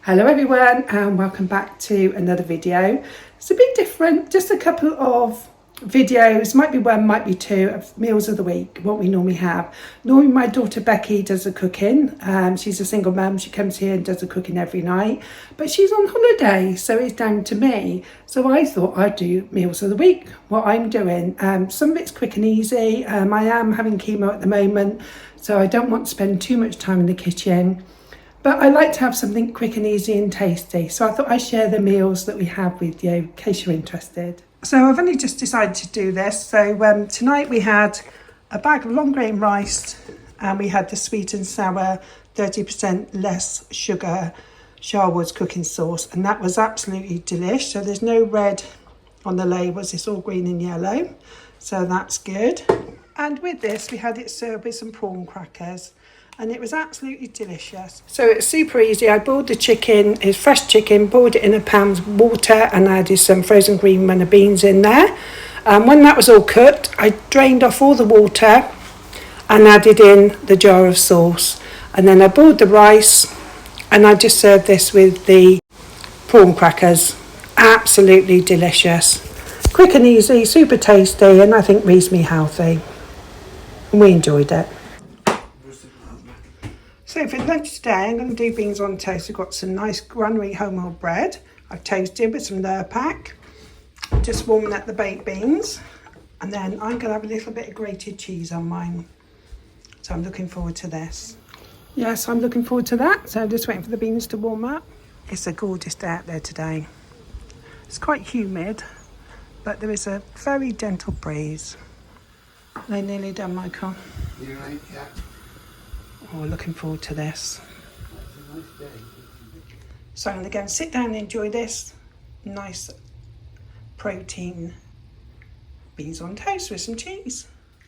Hello everyone and welcome back to another video. It's a bit different, just a couple of videos, might be one, might be two, of meals of the week, what we normally have. Normally my daughter Becky does the cooking. She's a single mum, she comes here and does the cooking every night, but she's on holiday, so it's down to me. So I thought I'd do meals of the week, what I'm doing. Some of it's quick and easy. I am having chemo at the moment, so I don't want to spend too much time in the kitchen. But I like to have something quick and easy and tasty. So I thought I'd share the meals that we have with you in case you're interested. So I've only just decided to do this. So tonight we had a bag of long grain rice and we had the sweet and sour 30% less sugar Sharwood's cooking sauce. And that was absolutely delish. So there's no red on the labels. It's all green and yellow. So that's good. And with this, we had it served with some prawn crackers. And it was absolutely delicious. So it's super easy. I boiled the chicken, it's fresh chicken, boiled it in a pan with water and added some frozen green runner beans in there. When that was all cooked, I drained off all the water and added in the jar of sauce. And then I boiled the rice and I just served this with the prawn crackers. Absolutely delicious. Quick and easy, super tasty, and I think reasonably healthy. And we enjoyed it. So for lunch today, I'm going to do beans on toast. We've got some nice granary wholemeal bread. I've toasted with some Lurpak. Just warming up the baked beans. And then I'm going to have a little bit of grated cheese on mine. So I'm looking forward to this. Yes, I'm looking forward to that. So I'm just waiting for the beans to warm up. It's a gorgeous day out there today. It's quite humid, but there is a very gentle breeze. They're nearly done, Michael. You're right, yeah. Oh, looking forward to this. So I'm going to go and sit down and enjoy this nice protein beans on toast with some cheese.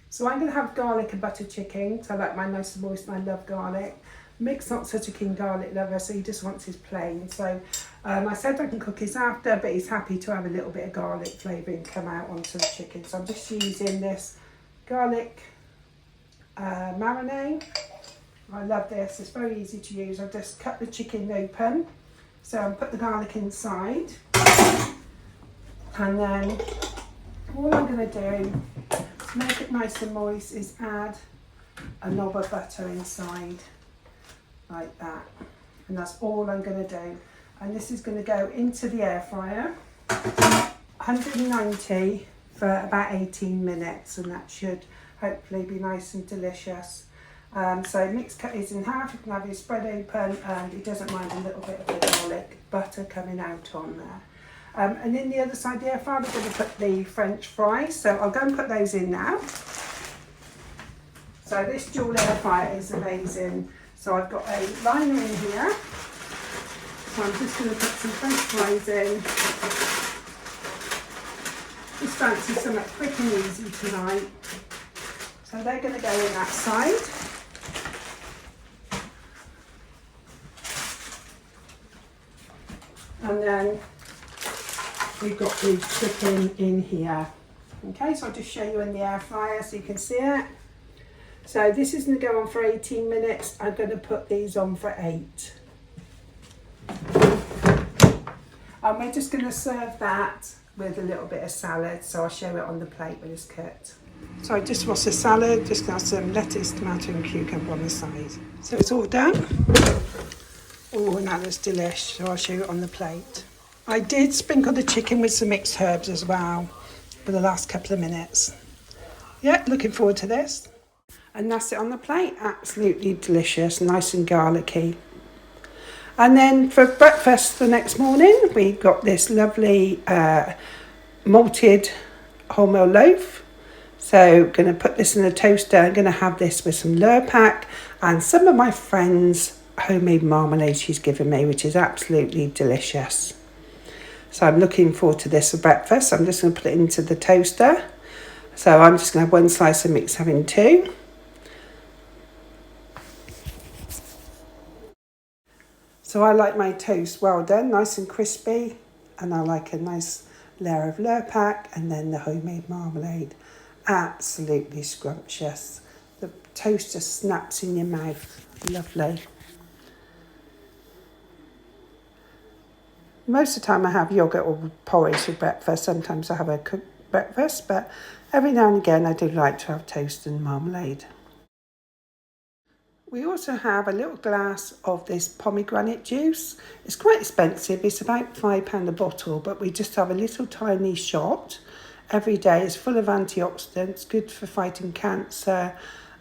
So I'm going to have garlic and butter chicken because I like mine nice and moist and I love garlic. Mick's not such a keen garlic lover, so he just wants his plain. So I said I can cook his after, but he's happy to have a little bit of garlic flavouring come out onto the chicken. So I'm just using this garlic marinade. I love this, it's very easy to use. I've just cut the chicken open, so I'll put the garlic inside, and then all I'm going to do to make it nice and moist is add a knob of butter inside, like that, and that's all I'm going to do. And this is going to go into the air fryer, 190 for about 18 minutes, and that should hopefully be nice and delicious. So Mick's cut his in half. You can have his spread open, and he doesn't mind a little bit of the garlic butter coming out on there. And in the other side of the air fryer, we're going to put the French fries. So I'll go and put those in now. So this dual air fryer is amazing. So I've got a liner in here. So I'm just going to put some French fries in. Just fancy something quick and easy tonight. So they're going to go in that side. And then we've got the chicken in here. Okay, so I'll just show you in the air fryer so you can see it. So this is going to go on for 18 minutes. I'm going to put these on for 8. And we're just going to serve that with a little bit of salad. So I'll show it on the plate when it's cooked. So I just roast a salad, just got some lettuce, tomato and cucumber on the side. So it's all done. Oh, and that looks delish, so I'll show you it on the plate. I did sprinkle the chicken with some mixed herbs as well for the last couple of minutes. Yeah, looking forward to this. And that's it on the plate, absolutely delicious, nice and garlicky. And then for breakfast the next morning, we got this lovely malted wholemeal loaf. So I'm going to put this in the toaster. I'm going to have this with some Lurpak and some of my friends' homemade marmalade she's given me, which is absolutely delicious. So I'm looking forward to this for breakfast. I'm just going to put it into the toaster. So I'm just going to have one slice of Mick's having 2. So I like my toast well done, nice and crispy, and I like a nice layer of Lurpak and then the homemade marmalade. Absolutely scrumptious. The toast just snaps in your mouth. Lovely. Most of the time I have yoghurt or porridge for breakfast. Sometimes I have a cooked breakfast, but every now and again I do like to have toast and marmalade. We also have a little glass of this pomegranate juice. It's quite expensive, it's about £5 a bottle, but we just have a little tiny shot every day. It's full of antioxidants, good for fighting cancer,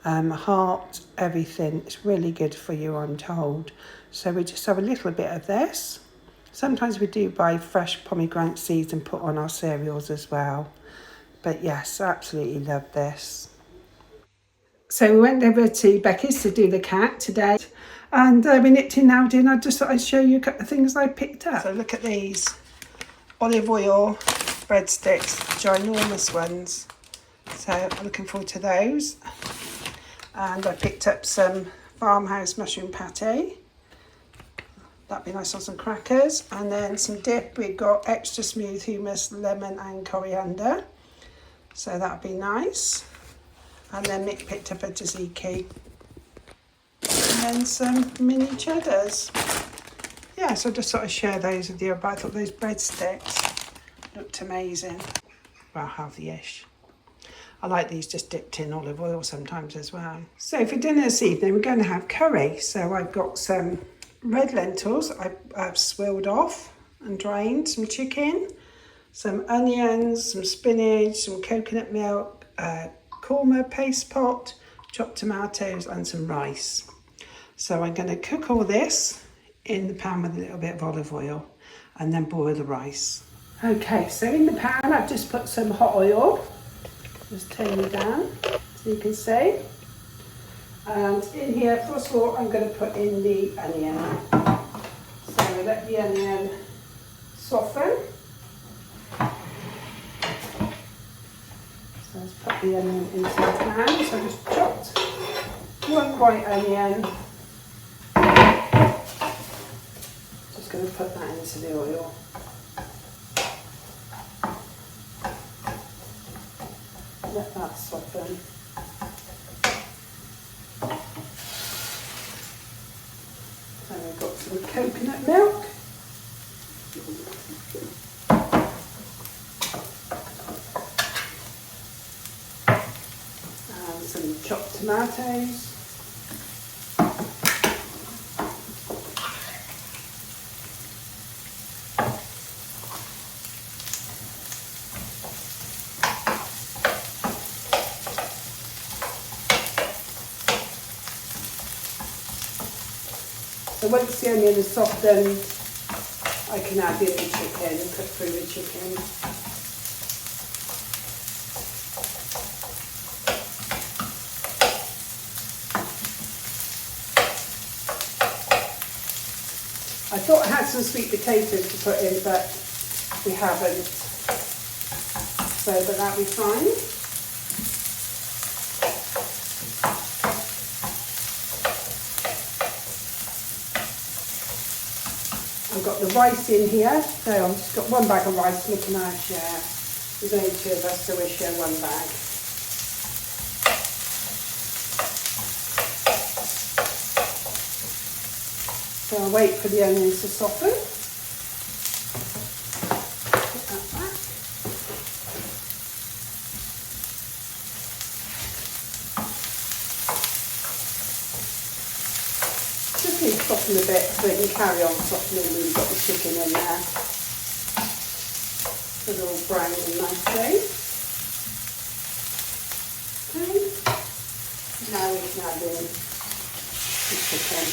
heart, everything. It's really good for you, I'm told. So we just have a little bit of this. Sometimes we do buy fresh pomegranate seeds and put on our cereals as well. But yes, absolutely love this. So we went over to Becky's to do the cat today, and we nipped in now, and I just thought I'd show you a couple of things I picked up. So look at these olive oil breadsticks, ginormous ones. So I'm looking forward to those. And I picked up some farmhouse mushroom pate. That'd be nice on some crackers. And then some dip. We've got extra smooth hummus, lemon and coriander. So that'd be nice. And then Mick picked up a tzatziki. And then some mini cheddars. Yeah, so I just sort of share those with you. But I thought those breadsticks looked amazing. Well, healthy-ish. I like these just dipped in olive oil sometimes as well. So for dinner this evening, we're going to have curry. So I've got some red lentils I've swilled off and drained, some chicken, some onions, some spinach, some coconut milk, korma paste pot, chopped tomatoes and some rice. So I'm going to cook all this in the pan with a little bit of olive oil and then boil the rice. Okay, so in the pan I've just put some hot oil. Just turn it down so you can see. And in here, first of all, I'm going to put in the onion. So let the onion soften. So let's put the onion into the pan. So I just chopped one white onion. Just going to put that into the oil. Let that soften. Then we've got some coconut milk. And some chopped tomatoes. So once the onion is softened, I can add in the chicken and cook through the chicken. I thought I had some sweet potatoes to put in, but we haven't. So, but that'll be fine. I've got the rice in here, so I've just got one bag of rice, Nick and I share. There's only two of us, so we share one bag. So I'll wait for the onions to soften. Put that back. Just need to soften a bit so it can carry on softening when you've got the chicken in there. So they're all browning nicely. Okay. Now we can add in the chicken.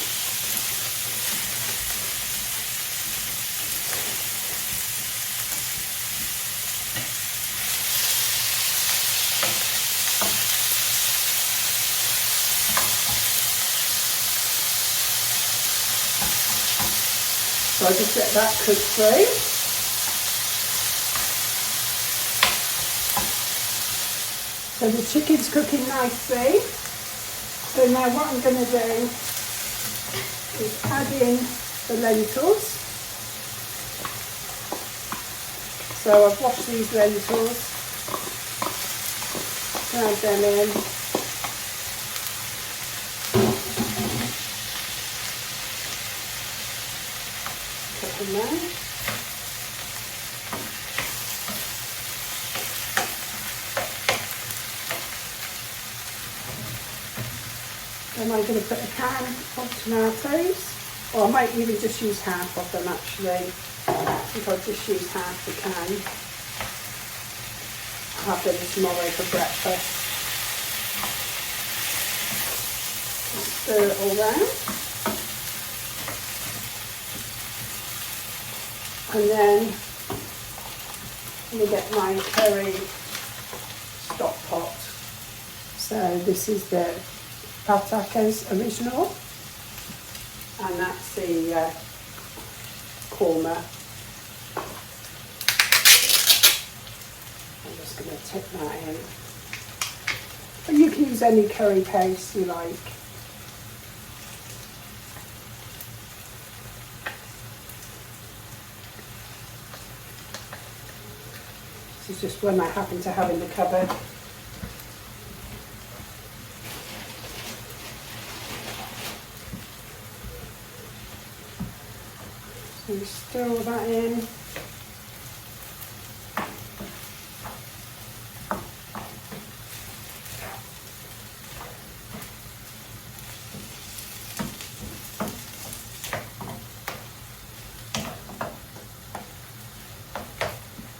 So I just let that cook through. So the chicken's cooking nicely. So now what I'm going to do is add in the lentils. So I've washed these lentils, add them in. Put them there. Then I'm going to put a can of tomatoes, or I might even just use half of them actually. I think I'll just use half the can. I'll have them tomorrow for breakfast. Just stir it all round. And then I'm going to get my curry stock pot. So this is the Pataka's original, and that's the korma. I'm just going to tip that in. But you can use any curry paste you like. This is just one I happen to have in the cupboard. So you stir all that in.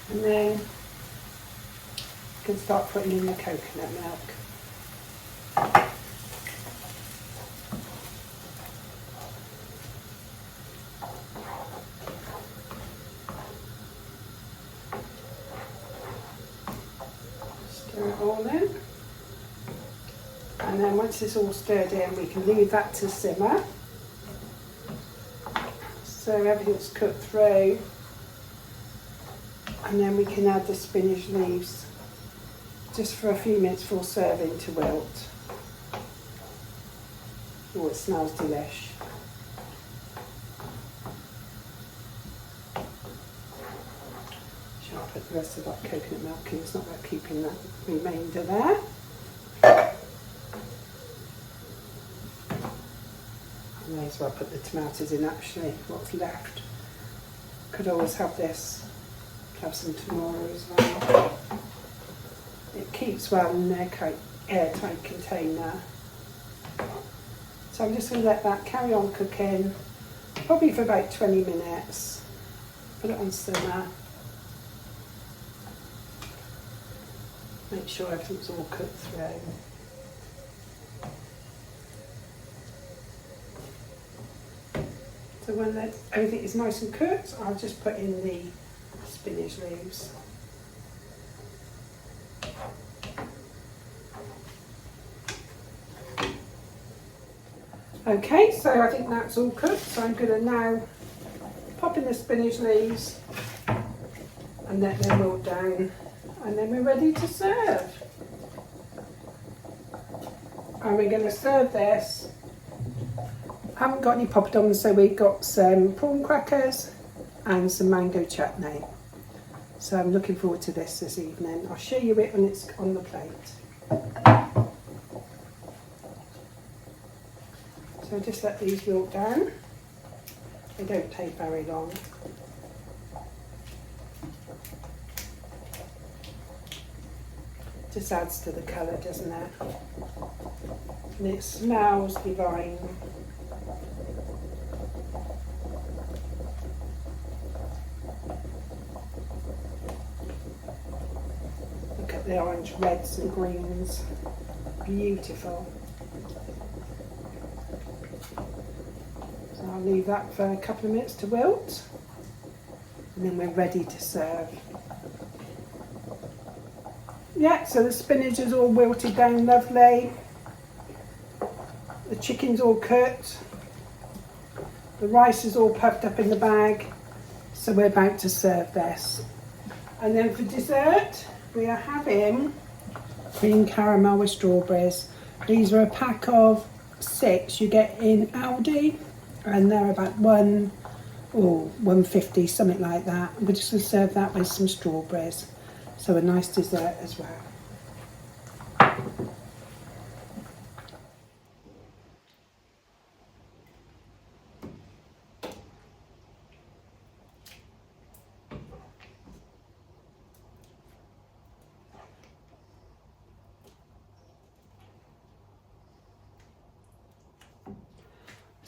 And then you can start putting in the coconut milk. Stir it all in. And then once it's all stirred in, we can leave that to simmer. So everything's cooked through. And then we can add the spinach leaves just for a few minutes before serving to wilt. Oh, it smells delish. Shall I put the rest of that coconut milk in? It's not about keeping that remainder there. I may as well put the tomatoes in actually, what's left. Could always have this. Have some tomorrow as well. It keeps well in an airtight container. So I'm just going to let that carry on cooking, probably for about 20 minutes. Put it on simmer. Make sure everything's all cooked through. So when everything is nice and cooked, I'll just put in the spinach leaves. Okay, so I think that's all cooked, so I'm going to now pop in the spinach leaves and let them wilt down, and then we're ready to serve. And we're going to serve this. I haven't got any poppadoms, so we've got some prawn crackers and some mango chutney. So I'm looking forward to this evening. I'll show you it when it's on the plate. So just let these wilt down. They don't take very long. Just adds to the colour, doesn't it? And it smells divine. Look at the orange, reds and greens. Beautiful. So I'll leave that for a couple of minutes to wilt, and then we're ready to serve. Yeah, so the spinach is all wilted down lovely. The chicken's all cooked. The rice is all puffed up in the bag. So we're about to serve this. And then for dessert, we are having cream caramel with strawberries. These are a pack of 6 you get in Aldi, and they're about £1.50, something like that. We're just going to serve that with some strawberries. So a nice dessert as well.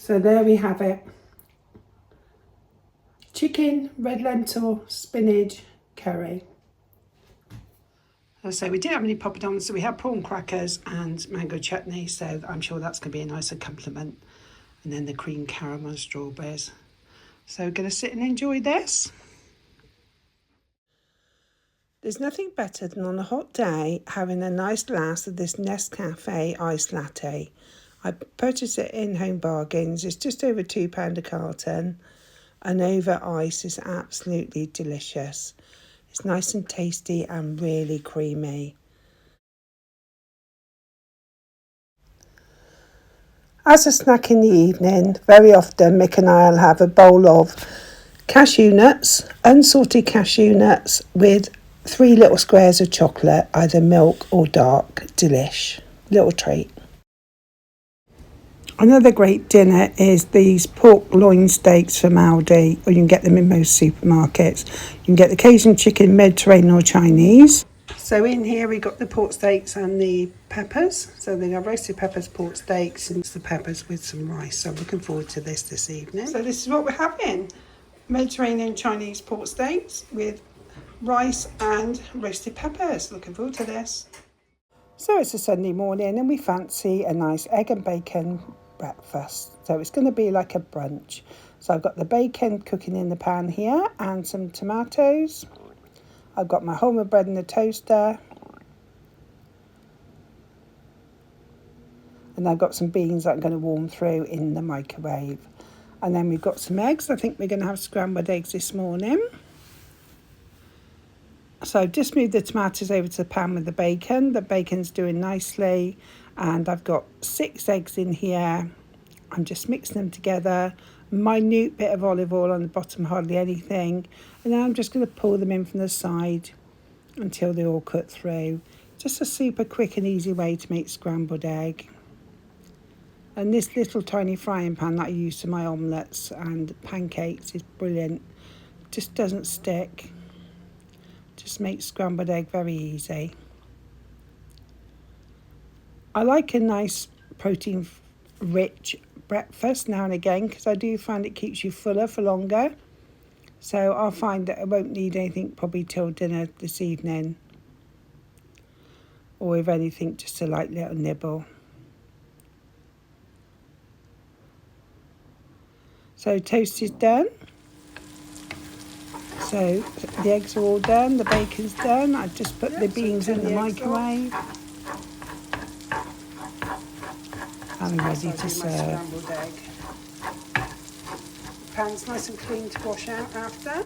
So there we have it. Chicken, red lentil, spinach, curry. So we didn't have any poppadoms, so we had prawn crackers and mango chutney, so I'm sure that's going to be a nice accompaniment. And then the cream caramel and strawberries. So we're going to sit and enjoy this. There's nothing better than on a hot day having a nice glass of this Nescafe iced latte. I purchased it in Home Bargains. It's just over £2 a carton, and over ice is absolutely delicious. It's nice and tasty and really creamy. As a snack in the evening, very often Mick and I will have a bowl of cashew nuts, unsalted cashew nuts with 3 little squares of chocolate, either milk or dark. Delish. Little treat. Another great dinner is these pork loin steaks from Aldi, or you can get them in most supermarkets. You can get the Cajun chicken, Mediterranean or Chinese. So in here we got the pork steaks and the peppers. So they are roasted peppers, pork steaks, and the peppers with some rice. So I'm looking forward to this evening. So this is what we're having. Mediterranean Chinese pork steaks with rice and roasted peppers. Looking forward to this. So it's a Sunday morning and we fancy a nice egg and bacon breakfast. So it's going to be like a brunch. So I've got the bacon cooking in the pan here and some tomatoes. I've got my wholemeal bread in the toaster. And I've got some beans that I'm going to warm through in the microwave. And then we've got some eggs. I think we're going to have scrambled eggs this morning. So I've just moved the tomatoes over to the pan with the bacon. The bacon's doing nicely. And I've got 6 eggs in here. I'm just mixing them together. Minute bit of olive oil on the bottom, hardly anything. And then I'm just going to pull them in from the side until they're all cut through. Just a super quick and easy way to make scrambled egg. And this little tiny frying pan that I use for my omelettes and pancakes is brilliant. Just doesn't stick. Just makes scrambled egg very easy. I like a nice protein-rich breakfast now and again because I do find it keeps you fuller for longer. So I'll find that I won't need anything probably till dinner this evening. Or if anything, just a light little nibble. So toast is done. So the eggs are all done, the bacon's done. I've just put the beans in the microwave. And ready to serve. Pan's nice and clean to wash out after.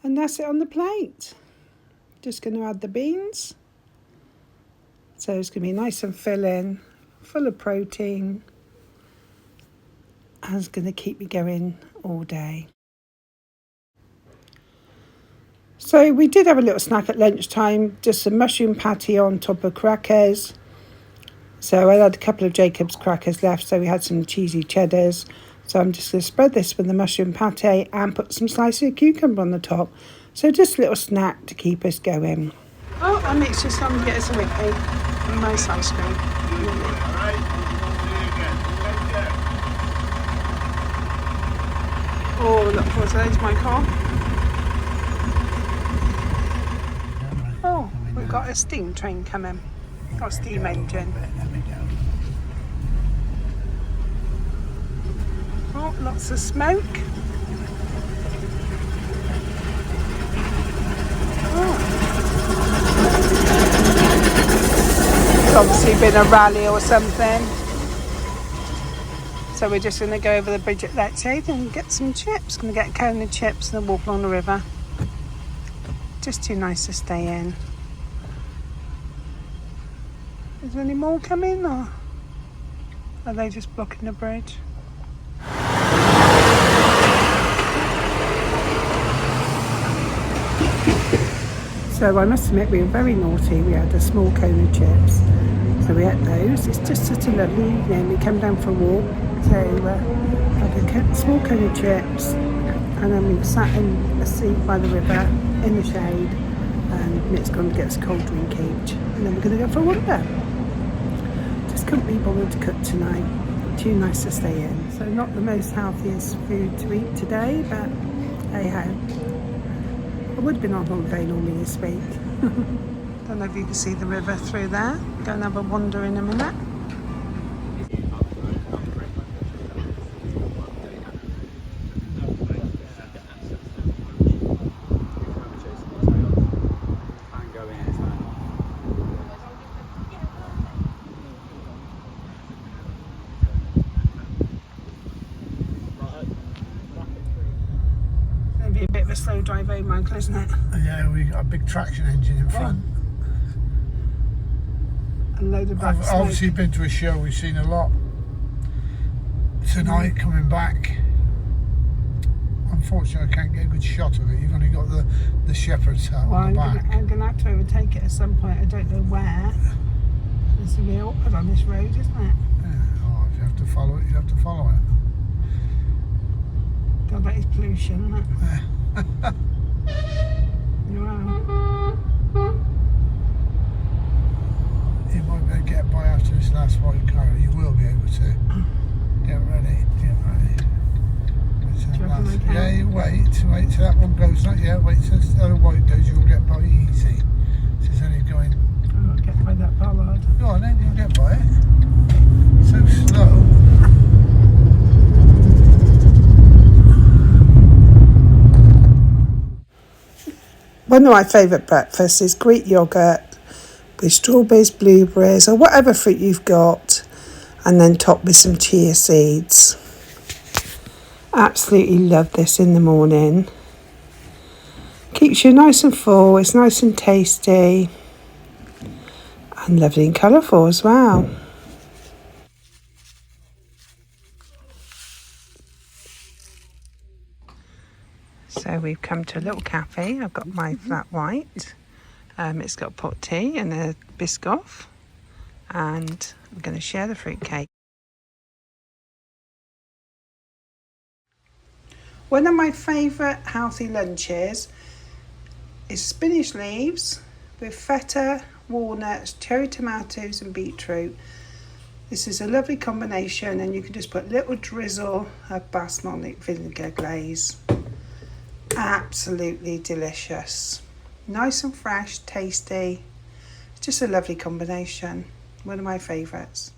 And that's it on the plate. Just going to add the beans. So it's going to be nice and filling, full of protein. And it's going to keep me going all day. So we did have a little snack at lunchtime, just some mushroom patty on top of crackers. So I had a couple of Jacob's crackers left, so we had some cheesy cheddars. So I'm just going to spread this with the mushroom pate and put some slices of cucumber on the top. So just a little snack to keep us going. Oh, and it's just time to get us a whippy. A nice ice cream. Oh, look forward to those, my car. Oh, we've got a steam train coming. Got a steam engine. Oh, lots of smoke. Oh. It's obviously been a rally or something. So we're just going to go over the bridge at Lentil and get some chips. Going to get a cone of chips and then walk along the river. Just too nice to stay in. Is there any more coming, or are they just blocking the bridge? So I must admit we were very naughty. We had a small cone of chips. So we ate those. It's just such a lovely evening. We came down for a walk. So had a small cone of chips. And then we sat in a seat by the river in the shade. And Mick's gone to get us a cold drink each. And then we're going to go for a wander. Just couldn't be bothered to cook tonight. too nice to stay in. So not the most healthiest food to eat today, but hey ho. I would have been on holiday normally this week. Don't know if you can see the river through there. Go and have a wander in a minute. Be a bit of a slow drive home, Michael, isn't it? Yeah, we got a big traction engine in front. A load of I've obviously been to a show, we've seen a lot tonight coming back. Unfortunately, I can't get a good shot of it. You've only got the shepherd's hut on the back. I'm going to have to overtake it at some point. I don't know where. It's going to be awkward on this road, isn't it? Yeah, oh, if you have to follow it, you have to follow it. God, that is pollution, isn't it? Wow. You might be able to get by after this last white car. You will be able to. Get ready, get ready. Yeah, you wait till that one goes. Not yet, wait till the other white goes, you'll get by easy. It's only going. I'll get by that bollard. Go on then, you'll get by it. So slow. One of my favourite breakfasts is Greek yoghurt with strawberries, blueberries or whatever fruit you've got, and then topped with some chia seeds. Absolutely love this in the morning. Keeps you nice and full, it's nice and tasty and lovely and colourful as well. So we've come to a little cafe. I've got my flat white. It's got pot tea and a biscoff, and I'm going to share the fruit cake. One of my favourite healthy lunches is spinach leaves with feta, walnuts, cherry tomatoes and beetroot. This is a lovely combination, and you can just put a little drizzle of basmati vinegar glaze. Absolutely delicious. Nice and fresh, tasty. It's just a lovely combination. One of my favourites.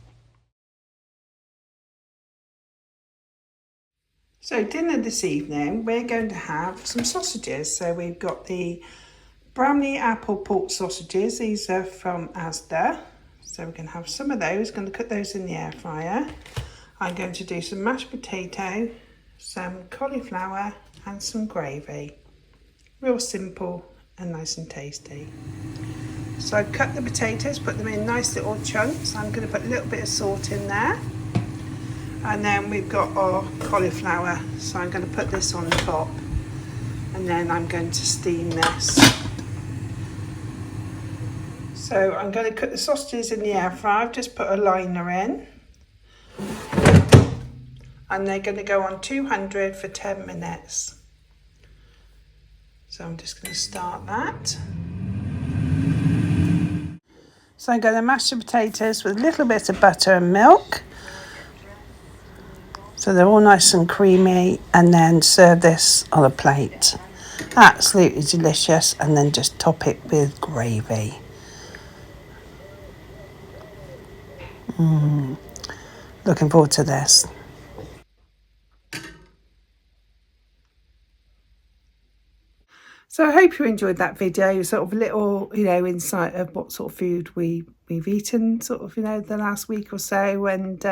So dinner this evening, we're going to have some sausages. So we've got the brownie apple pork sausages. These are from Asda. So we're going to have some of those. Going to cook those in the air fryer. I'm going to do some mashed potato, some cauliflower and some gravy. Real simple and nice and tasty. So I've cut the potatoes, put them in nice little chunks. I'm going to put a little bit of salt in there. And then we've got our cauliflower. So I'm going to put this on top. And then I'm going to steam this. So I'm going to cook the sausages in the air fryer. I've just put a liner in. And they're going to go on 200 for 10 minutes. So I'm just going to start that. So I'm going to mash the potatoes with a little bit of butter and milk. So they're all nice and creamy, and then serve this on a plate. Absolutely delicious, and then just top it with gravy. Looking forward to this. So I hope you enjoyed that video, sort of a little, insight of what sort of food we've eaten sort of, the last week or so. And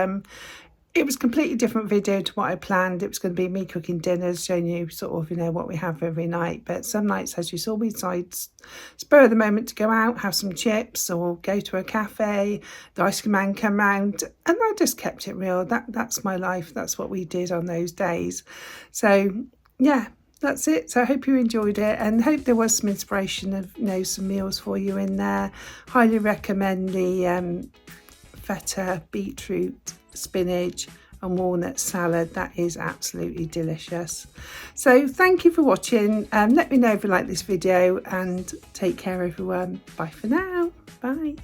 it was a completely different video to what I planned. It was going to be me cooking dinners, showing you sort of, what we have every night. But some nights, as you saw, we decide spur of the moment to go out, have some chips or go to a cafe. The ice cream man come round, and I just kept it real. That's my life. That's what we did on those days. So, yeah. That's it. So I hope you enjoyed it, and hope there was some inspiration of some meals for you in there. Highly recommend the feta, beetroot, spinach and walnut salad. That is absolutely delicious. So thank you for watching. Let me know if you like this video, and take care everyone. Bye for now. Bye.